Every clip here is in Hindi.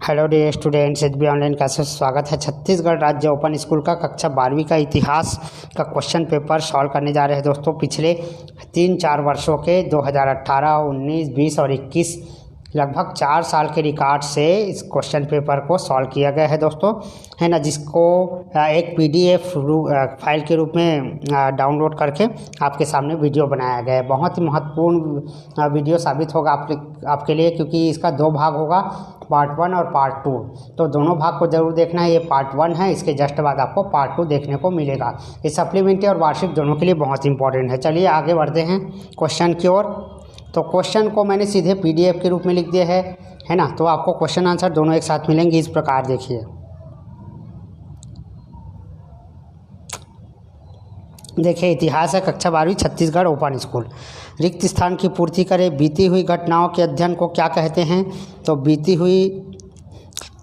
Hello dear students, H B online classes स्वागत है। छत्तीसगढ़ राज्य ओपन स्कूल का कक्षा 12वीं का इतिहास का क्वेश्चन पेपर सॉल्व करने जा रहे हैं दोस्तों। पिछले 3-4 वर्षों के 2018, 19, 20 और 21 लगभग 4 साल के रिकॉर्ड से इस क्वेश्चन पेपर को सॉल्व किया गया है दोस्तों, है ना, जिसको एक PDF फाइल के रूप में डाउनलोड करके आपके सामने वीडियो बनाया गया है। बहुत ही महत्वपूर्ण वीडियो साबित होगा आपके लिए, क्योंकि इसका 2 भाग होगा, पार्ट 1 और पार्ट 2। तो दोनों भाग को जरूर देखना है। ये पार्ट 1 है, इसके जस्ट बाद आपको पार्ट 2 देखने को मिलेगा। ये सप्लीमेंट्री और वार्षिक दोनों के लिए बहुत इंपॉर्टेंट है। चलिए आगे बढ़ते हैं क्वेश्चन की ओर। तो क्वेश्चन को मैंने सीधे PDF के रूप में लिख दिया है ना। तो आपको क्वेश्चन आंसर दोनों एक साथ मिलेंगे। इस प्रकार देखिए, इतिहास है कक्षा 12वीं छत्तीसगढ़ ओपन स्कूल। रिक्त स्थान की पूर्ति करें। बीती हुई घटनाओं के अध्ययन को क्या कहते हैं? तो बीती हुई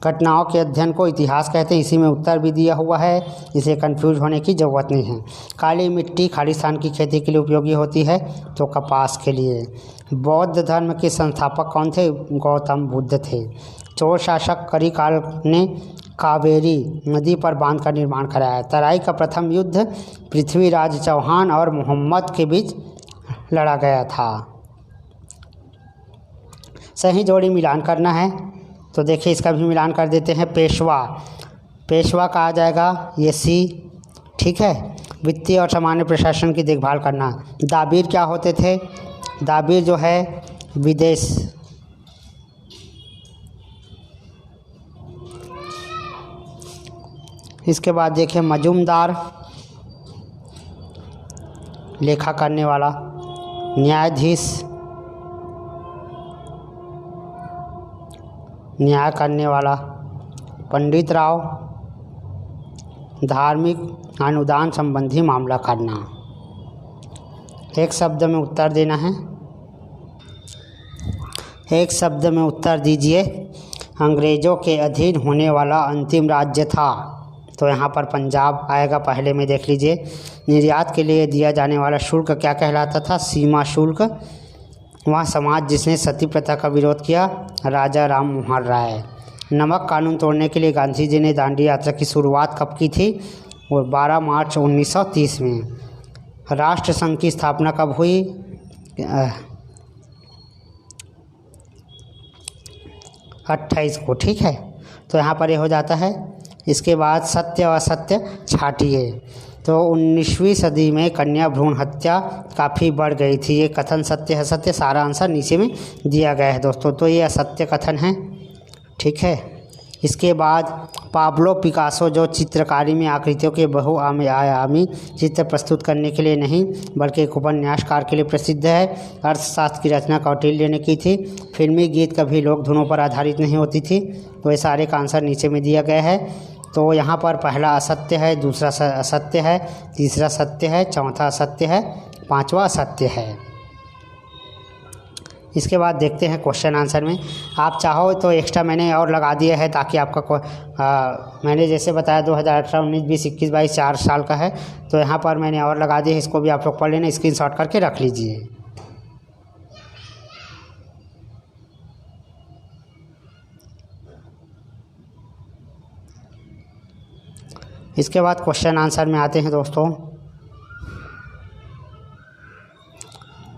घटनाओं के अध्ययन को इतिहास कहते हैं। इसी में उत्तर भी दिया हुआ है, इसे कंफ्यूज होने की ज़रूरत नहीं है। काली मिट्टी खाली स्थान की खेती के लिए उपयोगी होती है, तो कपास के लिए। बौद्ध धर्म के संस्थापक कौन थे? गौतम बुद्ध थे। चोल शासक करिकाल ने कावेरी नदी पर बांध का निर्माण कराया। तराई का प्रथम युद्ध पृथ्वीराज चौहान और मोहम्मद के बीच लड़ा गया था। सही जोड़ी मिलान करना है, तो देखिए इसका भी मिलान कर देते हैं। पेशवा का आ जाएगा ये C, ठीक है। वित्तीय और सामान्य प्रशासन की देखभाल करना। दाबीर क्या होते थे? दाबीर जो है विदेश। इसके बाद देखिए मजूमदार, लेखा करने वाला। न्यायाधीश, न्याय करने वाला। पंडित राव, धार्मिक अनुदान संबंधी मामला करना। एक शब्द में उत्तर देना है। एक शब्द में उत्तर दीजिए। अंग्रेज़ों के अधीन होने वाला अंतिम राज्य था, तो यहाँ पर पंजाब आएगा। पहले में देख लीजिए। निर्यात के लिए दिया जाने वाला शुल्क क्या कहलाता था? सीमा शुल्क। वह समाज जिसने सती प्रथा का विरोध किया? राजा राम मोहन राय। नमक कानून तोड़ने के लिए गांधी जी ने दांडी यात्रा की शुरुआत कब की थी? वो 12 मार्च 1930 में। राष्ट्र संघ की स्थापना कब हुई? 28 को, ठीक है। तो यहाँ पर ये हो जाता है। इसके बाद सत्य असत्य छाटिए। तो 19वीं सदी में कन्या भ्रूण हत्या काफ़ी बढ़ गई थी। ये कथन सत्य है असत्य? सारा आंसर नीचे में दिया गया है दोस्तों। तो ये असत्य कथन है, ठीक है। इसके बाद पाब्लो पिकासो, जो चित्रकारी में आकृतियों के बहुआयामी चित्र प्रस्तुत करने के लिए नहीं बल्कि एक उपन्यासकार के लिए प्रसिद्ध है। अर्थशास्त्र की रचना कौटिल्य ने की थी। फिल्मी गीत कभी लोक धुनों पर आधारित नहीं होती थी। तो ये सारे का आंसर नीचे में दिया गया है। तो यहाँ पर पहला असत्य है, दूसरा असत्य है, तीसरा सत्य है, चौथा असत्य है, पांचवा असत्य है। इसके बाद देखते हैं क्वेश्चन आंसर में। आप चाहो तो एक्स्ट्रा मैंने और लगा दिया है, ताकि आपका मैंने जैसे बताया 2018, 19, 20, 21, 22 4 साल का है, तो यहाँ पर मैंने और लगा दिया है। इसको भी आप लोग पढ़ लेना, स्क्रीनशॉट करके रख लीजिए। इसके बाद क्वेश्चन आंसर में आते हैं दोस्तों।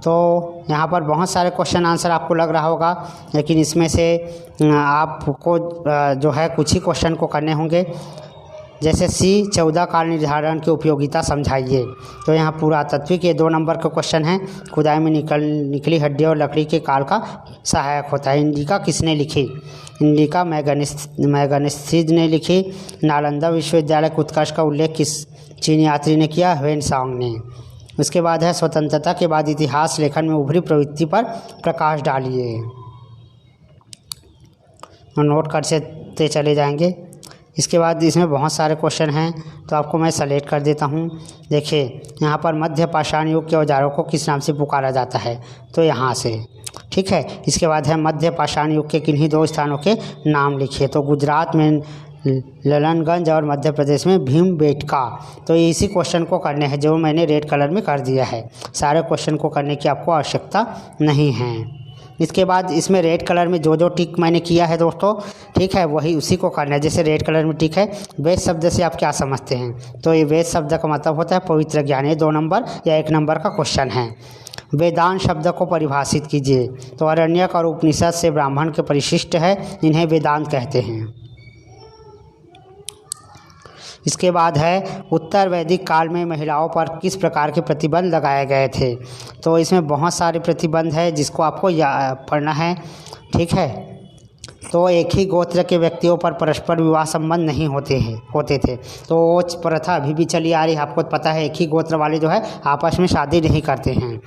तो यहाँ पर बहुत सारे क्वेश्चन आंसर आपको लग रहा होगा, लेकिन इसमें से आपको जो है कुछ ही क्वेश्चन को करने होंगे। जैसे C, 14 काल निर्धारण की उपयोगिता समझाइए। तो यहाँ पुरातत्विक के 2 नंबर का क्वेश्चन है। खुदाई में निकली हड्डी और लकड़ी के काल का सहायक होता है। इंडिका किसने लिखी? इंडिका मैगनिस्थिस ने लिखी। नालंदा विश्वविद्यालय के उत्कर्ष का उल्लेख किस चीनी यात्री ने किया? ह्वेनसांग ने। उसके बाद है स्वतंत्रता के बाद इतिहास लेखन में उभरी प्रवृत्ति पर प्रकाश डालिए। नोट करते चले जाएंगे। इसके बाद इसमें बहुत सारे क्वेश्चन हैं, तो आपको मैं सेलेक्ट कर देता हूँ। देखिए यहाँ पर मध्य पाषाण युग के औजारों को किस नाम से पुकारा जाता है? तो यहाँ से, ठीक है। इसके बाद है मध्य पाषाण युग के किन्हीं 2 स्थानों के नाम लिखिए। तो गुजरात में ललनगंज और मध्य प्रदेश में भीमबेटका। तो इसी क्वेश्चन को करने हैं, जो मैंने रेड कलर में कर दिया है। सारे क्वेश्चन को करने की आपको आवश्यकता नहीं है। इसके बाद इसमें रेड कलर में जो जो टिक मैंने किया है दोस्तों, ठीक है, वही उसी को करना है। जैसे रेड कलर में टिक है, वेद शब्द से आप क्या समझते हैं? तो ये वेद शब्द का मतलब होता है पवित्र ज्ञान। ये 2 नंबर या 1 नंबर का क्वेश्चन है। वेदांत शब्द को परिभाषित कीजिए। तो आरण्यक और उपनिषद से ब्राह्मण के परिशिष्ट है, इन्हें वेदांत कहते हैं। इसके बाद है उत्तर वैदिक काल में महिलाओं पर किस प्रकार के प्रतिबंध लगाए गए थे? तो इसमें बहुत सारे प्रतिबंध है जिसको आपको पढ़ना है, ठीक है। तो एक ही गोत्र के व्यक्तियों पर परस्पर विवाह संबंध नहीं होते थे। तो वो प्रथा अभी भी चली आ रही है, आपको पता है। एक ही गोत्र वाले जो है आपस में शादी नहीं करते हैं,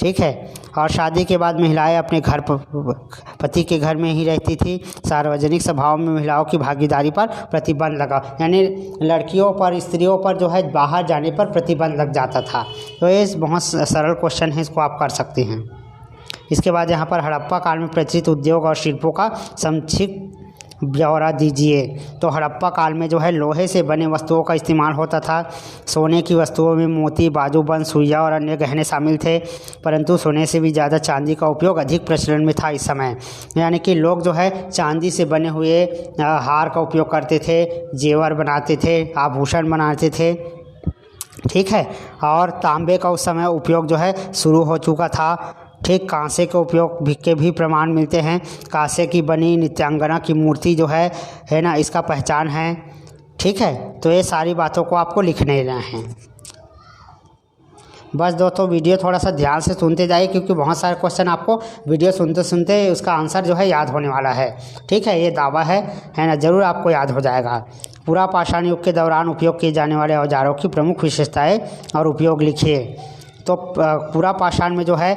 ठीक है। और शादी के बाद महिलाएं अपने घर पति के घर में ही रहती थी। सार्वजनिक सभाओं में महिलाओं की भागीदारी पर प्रतिबंध लगा, यानी लड़कियों पर, स्त्रियों पर जो है बाहर जाने पर प्रतिबंध लग जाता था। तो ये बहुत सरल क्वेश्चन है, इसको आप कर सकते हैं। इसके बाद यहाँ पर हड़प्पा काल में प्रचलित उद्योग और शिल्पों का संक्षिप्त ब्यौरा दीजिए। तो हड़प्पा काल में जो है लोहे से बने वस्तुओं का इस्तेमाल होता था। सोने की वस्तुओं में मोती, बाजूबंद, सुइया और अन्य गहने शामिल थे, परंतु सोने से भी ज़्यादा चांदी का उपयोग अधिक प्रचलन में था इस समय। यानी कि लोग जो है चांदी से बने हुए हार का उपयोग करते थे, जेवर बनाते थे, आभूषण बनाते थे, ठीक है। और तांबे का उस समय उपयोग जो है शुरू हो चुका था, ठीक। कांसे के उपयोग के भी प्रमाण मिलते हैं। कांसे की बनी नित्यांगना की मूर्ति जो है ना, इसका पहचान है, ठीक है। तो ये सारी बातों को आपको लिखने लेना है। बस दोस्तों वीडियो थोड़ा सा ध्यान से सुनते जाइए, क्योंकि बहुत सारे क्वेश्चन आपको वीडियो सुनते सुनते उसका आंसर जो है याद होने वाला है, ठीक है। ये दावा है ना, ज़रूर आपको याद हो जाएगा। पूरा पाषाण युग के दौरान उपयोग किए जाने वाले औजारों की प्रमुख विशेषताएँ और उपयोग लिखिए। तो पूरा पाषाण में जो है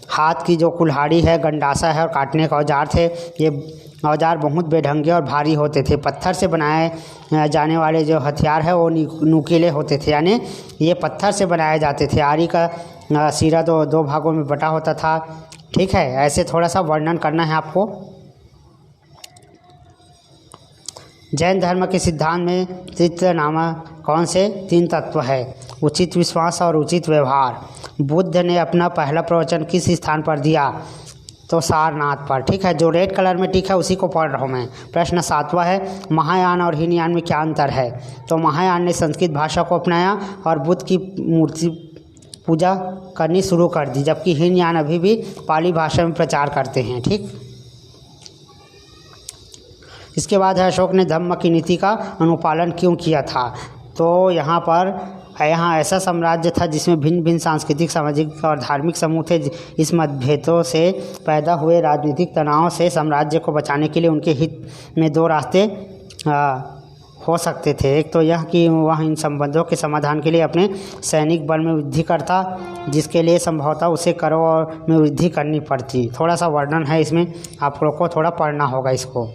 हाथ की जो कुल्हाड़ी है, गंडासा है और काटने का औजार थे। ये औजार बहुत बेढंगे और भारी होते थे। पत्थर से बनाए जाने वाले जो हथियार है वो नुकीले होते थे, यानी ये पत्थर से बनाए जाते थे। आरी का सिरा दो भागों में बटा होता था, ठीक है। ऐसे थोड़ा सा वर्णन करना है आपको। जैन धर्म के सिद्धांत में त्रित्व नामक कौन से 3 तत्व है? उचित विश्वास और उचित व्यवहार। बुद्ध ने अपना पहला प्रवचन किस स्थान पर दिया? तो सारनाथ पर, ठीक है। जो रेड कलर में टिक है उसी को पढ़ रहा हूँ मैं। प्रश्न 7वां है, महायान और हीनयान में क्या अंतर है? तो महायान ने संस्कृत भाषा को अपनाया और बुद्ध की मूर्ति पूजा करनी शुरू कर दी, जबकि हीनयान अभी भी पाली भाषा में प्रचार करते हैं, ठीक। इसके बाद है अशोक ने धम्म की नीति का अनुपालन क्यों किया था? तो यहाँ ऐसा साम्राज्य था जिसमें भिन्न भिन्न सांस्कृतिक, सामाजिक और धार्मिक समूह थे। इस मतभेदों से पैदा हुए राजनीतिक तनाव से साम्राज्य को बचाने के लिए उनके हित में 2 रास्ते हो सकते थे। एक तो यह कि वह इन संबंधों के समाधान के लिए अपने सैनिक बल में वृद्धि करता, जिसके लिए संभवतः उसे करों में वृद्धि करनी पड़ती। थोड़ा सा वर्णन है इसमें, आप लोग को थोड़ा पढ़ना होगा इसको।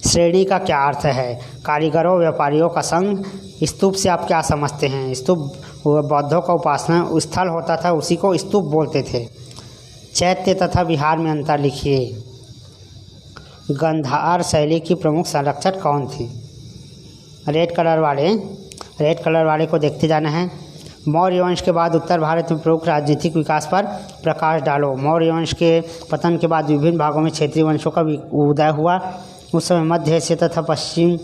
श्रेणी का क्या अर्थ है? कारीगरों, व्यापारियों का संघ। स्तूप से आप क्या समझते हैं? स्तूप बौद्धों का उपासना स्थल होता था, उसी को स्तूप बोलते थे। चैत्य तथा विहार में अंतर लिखिए। गंधार शैली की प्रमुख संरक्षक कौन थी? रेड कलर वाले को देखते जाना है। मौर्य वंश के बाद उत्तर भारत में प्रमुख राजनीतिक विकास पर प्रकाश डालो। मौर्य वंश के पतन के बाद विभिन्न भागों में क्षेत्रीय वंशों का उदय हुआ। उस समय मध्य एशिया तथा पश्चिम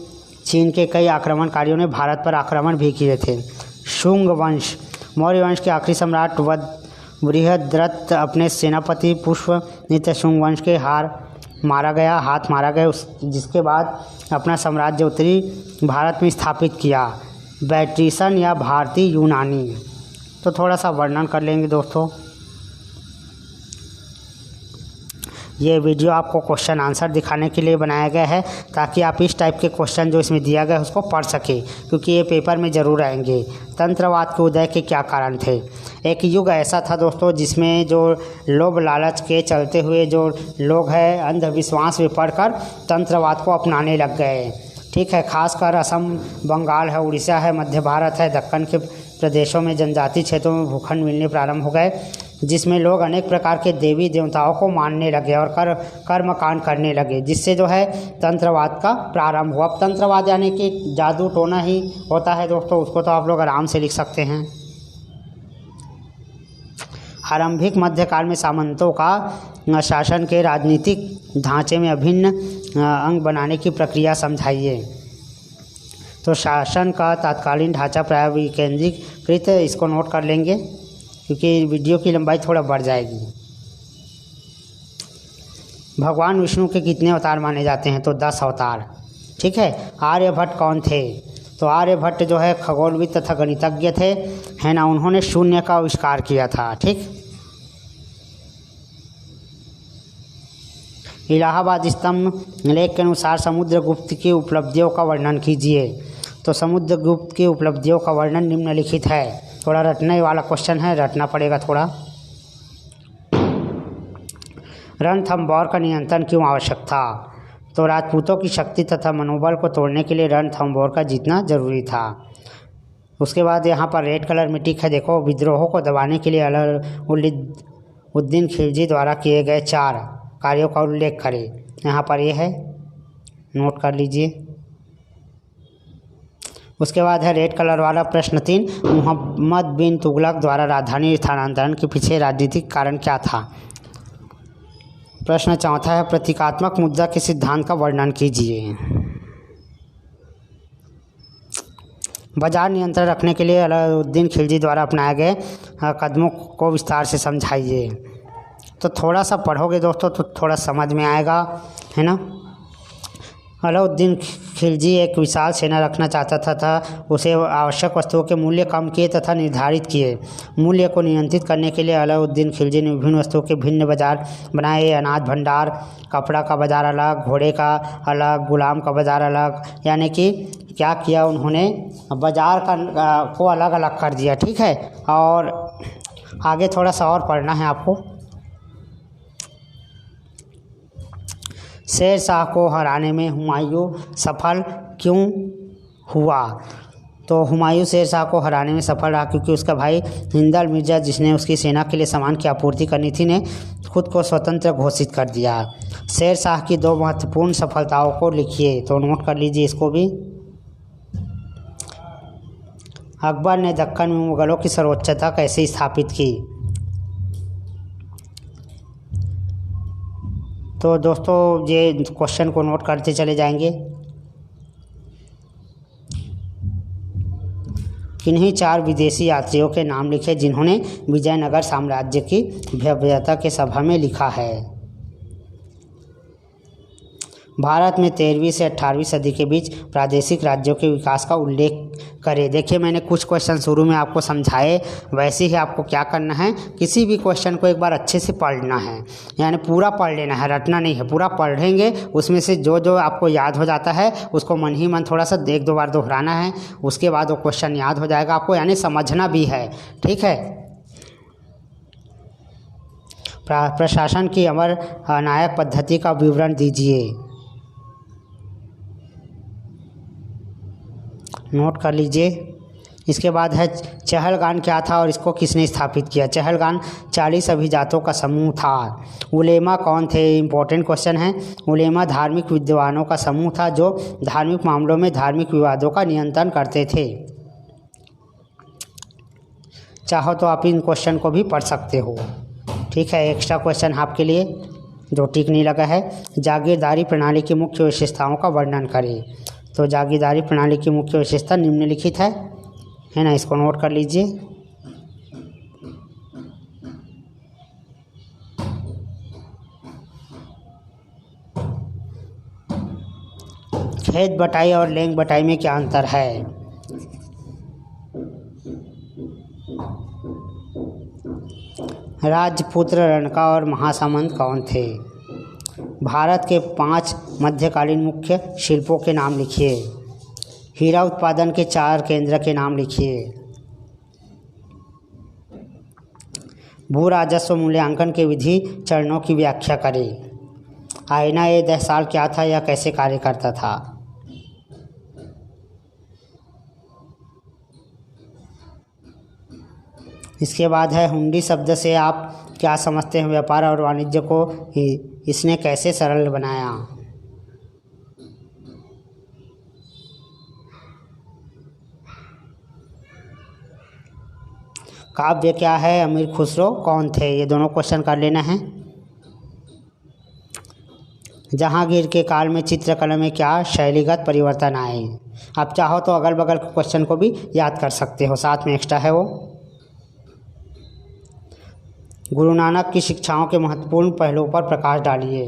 चीन के कई आक्रमणकारियों ने भारत पर आक्रमण भी किए थे। शुंग वंश। मौर्य वंश के आखिरी सम्राट बृहद्रथ अपने सेनापति पुष्यमित्र शुंग वंश के हाथ मारा गया, जिसके बाद अपना साम्राज्य उत्तरी भारत में स्थापित किया। बैट्रिसन या भारतीय यूनानी। तो थोड़ा सा वर्णन कर लेंगे दोस्तों। ये वीडियो आपको क्वेश्चन आंसर दिखाने के लिए बनाया गया है, ताकि आप इस टाइप के क्वेश्चन जो इसमें दिया गया है उसको पढ़ सके, क्योंकि ये पेपर में ज़रूर आएंगे। तंत्रवाद के उदय के क्या कारण थे? एक युग ऐसा था दोस्तों जिसमें जो लोभ लालच के चलते हुए जो लोग हैं अंधविश्वास में पढ़कर तंत्रवाद को अपनाने लग गए, ठीक है। खासकर असम, बंगाल है, उड़ीसा है, मध्य भारत है, दक्कन के प्रदेशों में जनजातीय क्षेत्रों में भूखंड मिलने प्रारंभ हो गए, जिसमें लोग अनेक प्रकार के देवी देवताओं को मानने लगे और कर्मकांड करने लगे, जिससे जो है तंत्रवाद का प्रारंभ हुआ। अब तंत्रवाद यानी कि जादू टोना ही होता है दोस्तों, उसको तो आप लोग आराम से लिख सकते हैं। आरंभिक मध्यकाल में सामंतों का शासन के राजनीतिक ढांचे में अभिन्न अंग बनाने की प्रक्रिया समझाइए। तो शासन का तत्कालीन ढांचा प्राय विकेंद्रीकृत, इसको नोट कर लेंगे क्योंकि वीडियो की लंबाई थोड़ा बढ़ जाएगी। भगवान विष्णु के कितने अवतार माने जाते हैं? तो 10 अवतार। ठीक है। आर्यभट्ट कौन थे? तो आर्यभट्ट जो है खगोलविद तथा गणितज्ञ थे, है ना। उन्होंने शून्य का आविष्कार किया था। ठीक। इलाहाबाद स्तंभ लेख के अनुसार समुद्रगुप्त की उपलब्धियों का वर्णन कीजिए। तो समुद्रगुप्त की उपलब्धियों का वर्णन निम्नलिखित है। थोड़ा रटने वाला क्वेश्चन है, रटना पड़ेगा थोड़ा। रणथंभौर का नियंत्रण क्यों आवश्यक था? तो राजपूतों की शक्ति तथा मनोबल को तोड़ने के लिए रणथंभौर का जीतना जरूरी था। उसके बाद यहाँ पर रेड कलर में टिक है, देखो। विद्रोहों को दबाने के लिए अलाउद्दीन खिलजी द्वारा किए गए 4 कार्यों का उल्लेख करें। यहाँ पर यह है, नोट कर लीजिए। उसके बाद है रेड कलर वाला प्रश्न 3, मोहम्मद बिन तुगलक द्वारा राजधानी स्थानांतरण के पीछे राजनीतिक कारण क्या था? प्रश्न 4 है, प्रतीकात्मक मुद्रा के सिद्धांत का वर्णन कीजिए। बाजार नियंत्रण रखने के लिए अलाउद्दीन खिलजी द्वारा अपनाए गए कदमों को विस्तार से समझाइए। तो थोड़ा सा पढ़ोगे दोस्तों तो थोड़ा समझ में आएगा, है ना। अलाउद्दीन खिलजी एक विशाल सेना रखना चाहता था। उसे आवश्यक वस्तुओं के मूल्य कम किए तथा निर्धारित किए। मूल्य को नियंत्रित करने के लिए अलाउद्दीन खिलजी ने विभिन्न वस्तुओं के भिन्न बाजार बनाए। अनाज भंडार, कपड़ा का बाजार अलग, घोड़े का अलग, गुलाम का बाजार अलग। यानी कि क्या किया उन्होंने, बाजार को अलग अलग कर दिया। ठीक है। और आगे थोड़ा सा और पढ़ना है आपको। शेर शाह को हराने में हुमायूं सफल क्यों हुआ? तो हुमायूं शेर शाह को हराने में सफल रहा क्योंकि उसका भाई हिंदल मिर्ज़ा, जिसने उसकी सेना के लिए सामान की आपूर्ति करनी थी, ने खुद को स्वतंत्र घोषित कर दिया। शेर शाह की 2 महत्वपूर्ण सफलताओं को लिखिए। तो नोट कर लीजिए इसको भी। अकबर ने दक्कन में मुगलों की सर्वोच्चता कैसे स्थापित की? तो दोस्तों ये क्वेश्चन को नोट करते चले जाएंगे। किन्हीं 4 विदेशी यात्रियों के नाम लिखे जिन्होंने विजयनगर साम्राज्य की भव्यता के सभा में लिखा है। भारत में 13वीं से 18वीं सदी के बीच प्रादेशिक राज्यों के विकास का उल्लेख करें। देखिए, मैंने कुछ क्वेश्चन शुरू में आपको समझाए, वैसे ही आपको क्या करना है, किसी भी क्वेश्चन को एक बार अच्छे से पढ़ना है, यानी पूरा पढ़ लेना है, रटना नहीं है। पूरा पढ़ेंगे, उसमें से जो जो आपको याद हो जाता है उसको मन ही मन थोड़ा सा 1-2 बार दोहराना है। उसके बाद वो क्वेश्चन याद हो जाएगा आपको, यानी समझना भी है। ठीक है। प्रशासन की अमर नायक पद्धति का विवरण दीजिए। नोट कर लीजिए। इसके बाद है चहलगान क्या था और इसको किसने स्थापित किया? चहलगान 40 अभिजातों का समूह था। उलेमा कौन थे? इम्पोर्टेंट क्वेश्चन है। उलेमा धार्मिक विद्वानों का समूह था जो धार्मिक मामलों में धार्मिक विवादों का नियंत्रण करते थे। चाहो तो आप इन क्वेश्चन को भी पढ़ सकते हो। ठीक है। एक्स्ट्रा क्वेश्चन आपके लिए जो टिक नहीं लगा है। जागीरदारी प्रणाली की मुख्य विशेषताओं का वर्णन करें। तो जागीरदारी प्रणाली की मुख्य विशेषता निम्नलिखित है ना। इसको नोट कर लीजिए। खेत बटाई और लेंग बटाई में क्या अंतर है? राजपुत्र रनका और महासामंत कौन थे? भारत के 5 मध्यकालीन मुख्य शिल्पों के नाम लिखिए। हीरा उत्पादन के 4 केंद्र के नाम लिखिए। भू राजस्व मूल्यांकन के विधि चरणों की व्याख्या करें। आईना ए दहसाल क्या था, यह कैसे कार्य करता था? इसके बाद है हुंडी शब्द से आप क्या समझते हैं? व्यापार और वाणिज्य को इसने कैसे सरल बनाया? काव्य क्या है, अमीर खुसरो कौन थे, ये दोनों क्वेश्चन कर लेना है। जहांगीर के काल में चित्रकला में क्या शैलीगत परिवर्तन आए। आप चाहो तो अगल बगल के क्वेश्चन को भी याद कर सकते हो, साथ में एक्स्ट्रा है वो। गुरु नानक की शिक्षाओं के महत्वपूर्ण पहलुओं पर प्रकाश डालिए।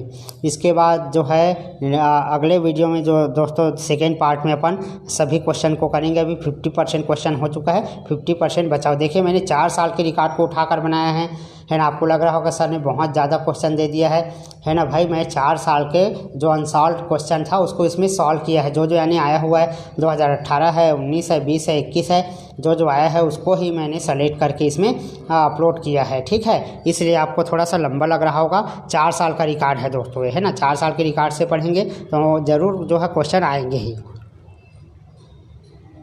इसके बाद जो है अगले वीडियो में जो दोस्तों सेकेंड पार्ट में अपन सभी क्वेश्चन को करेंगे। अभी 50% क्वेश्चन हो चुका है, 50% बचाओ। देखिए मैंने 4 साल के रिकॉर्ड को उठाकर बनाया है ना। आपको लग रहा होगा सर ने बहुत ज़्यादा क्वेश्चन दे दिया है ना। भाई मैं 4 साल के जो अनसॉल्व क्वेश्चन था उसको इसमें सॉल्व किया है। जो यानी आया हुआ है 2018 है, 19 है, 20 है, 21 है, जो आया है उसको ही मैंने सेलेक्ट करके इसमें अपलोड किया है। ठीक है, इसलिए आपको थोड़ा सा लंबा लग रहा होगा। 4 साल का रिकॉर्ड है दोस्तों, है ना। 4 साल के रिकॉर्ड से पढ़ेंगे तो ज़रूर जो है क्वेश्चन आएंगे ही।